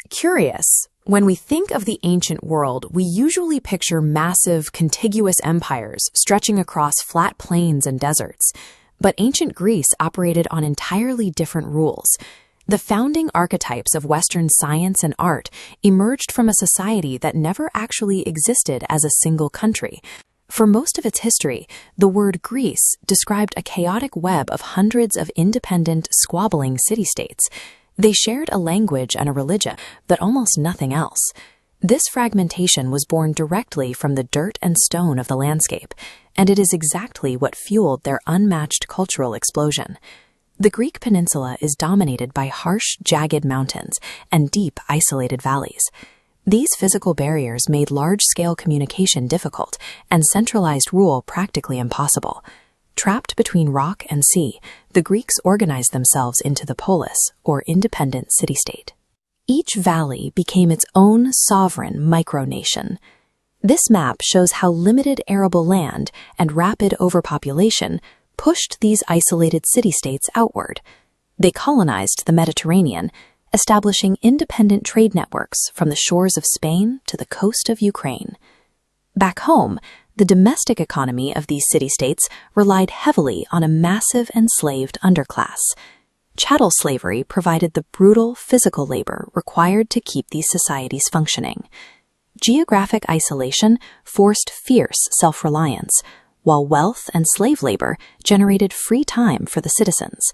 Curious. When we think of the ancient world, we usually picture massive, contiguous empires stretching across flat plains and deserts. But ancient Greece operated on entirely different rules. The founding archetypes of Western science and art emerged from a society that never actually existed as a single country. For most of its history, the word Greece described a chaotic web of hundreds of independent, squabbling city-states. They shared a language and a religion, but almost nothing else. This fragmentation was born directly from the dirt and stone of the landscape, and it is exactly what fueled their unmatched cultural explosion. The Greek peninsula is dominated by harsh, jagged mountains and deep, isolated valleys. These physical barriers made large-scale communication difficult and centralized rule practically impossible. Trapped between rock and sea, the Greeks organized themselves into the polis, or independent city-state. Each valley became its own sovereign micronation. This map shows how limited arable land and rapid overpopulation pushed these isolated city-states outward. They colonized the Mediterranean, establishing independent trade networks from the shores of Spain to the coast of Ukraine. Back home, the domestic economy of these city-states relied heavily on a massive enslaved underclass. Chattel slavery provided the brutal physical labor required to keep these societies functioning. Geographic isolation forced fierce self-reliance, while wealth and slave labor generated free time for the citizens.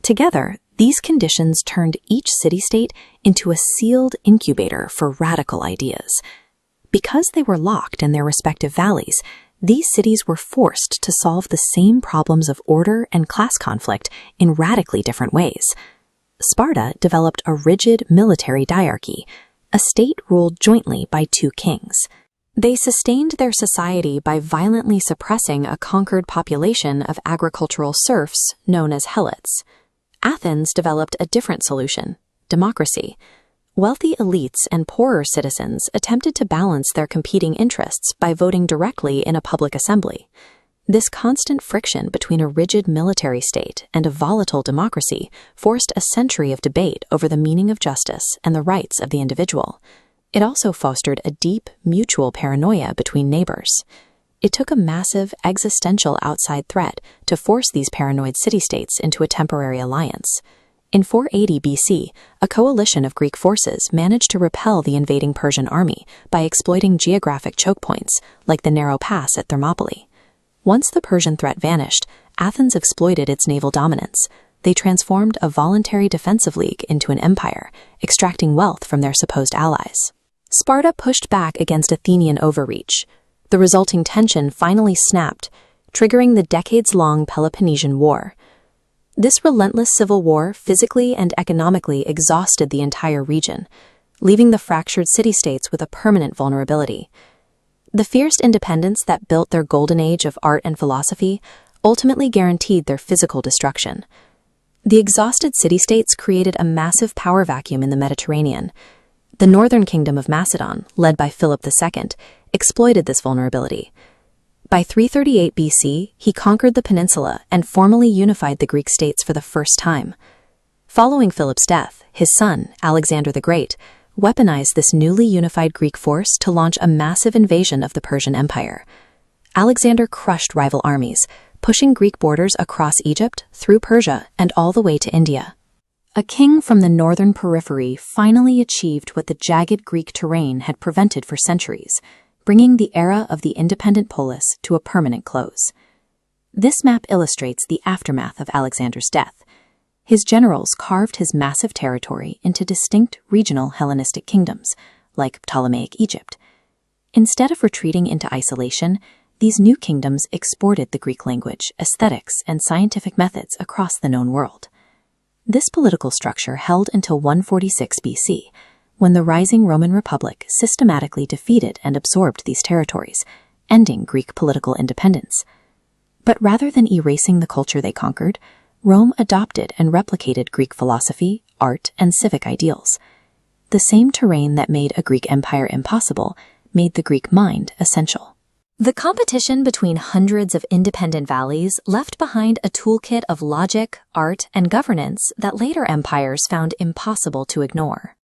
Together, these conditions turned each city-state into a sealed incubator for radical ideas. Because they were locked in their respective valleys, these cities were forced to solve the same problems of order and class conflict in radically different ways. Sparta developed a rigid military diarchy, a state ruled jointly by two kings. They sustained their society by violently suppressing a conquered population of agricultural serfs known as helots. Athens developed a different solution: democracy. Wealthy elites and poorer citizens attempted to balance their competing interests by voting directly in a public assembly. This constant friction between a rigid military state and a volatile democracy forced a century of debate over the meaning of justice and the rights of the individual. It also fostered a deep, mutual paranoia between neighbors. It took a massive, existential outside threat to force these paranoid city-states into a temporary alliance. In 480 BC, a coalition of Greek forces managed to repel the invading Persian army by exploiting geographic choke points, like the narrow pass at Thermopylae. Once the Persian threat vanished, Athens exploited its naval dominance. They transformed a voluntary defensive league into an empire, extracting wealth from their supposed allies. Sparta pushed back against Athenian overreach. The resulting tension finally snapped, triggering the decades-long Peloponnesian War. This relentless civil war physically and economically exhausted the entire region, leaving the fractured city-states with a permanent vulnerability. The fierce independence that built their golden age of art and philosophy ultimately guaranteed their physical destruction. The exhausted city-states created a massive power vacuum in the Mediterranean. The northern kingdom of Macedon, led by Philip II, exploited this vulnerability. By 338 BC, he conquered the peninsula and formally unified the Greek states for the first time. Following Philip's death, his son, Alexander the Great, weaponized this newly unified Greek force to launch a massive invasion of the Persian Empire. Alexander crushed rival armies, pushing Greek borders across Egypt, through Persia, and all the way to India. A king from the northern periphery finally achieved what the jagged Greek terrain had prevented for centuries, bringing the era of the independent polis to a permanent close. This map illustrates the aftermath of Alexander's death. His generals carved his massive territory into distinct regional Hellenistic kingdoms, like Ptolemaic Egypt. Instead of retreating into isolation, these new kingdoms exported the Greek language, aesthetics, and scientific methods across the known world. This political structure held until 146 BC, when the rising Roman Republic systematically defeated and absorbed these territories, ending Greek political independence. But rather than erasing the culture they conquered, Rome adopted and replicated Greek philosophy, art, and civic ideals. The same terrain that made a Greek empire impossible made the Greek mind essential. The competition between hundreds of independent valleys left behind a toolkit of logic, art, and governance that later empires found impossible to ignore.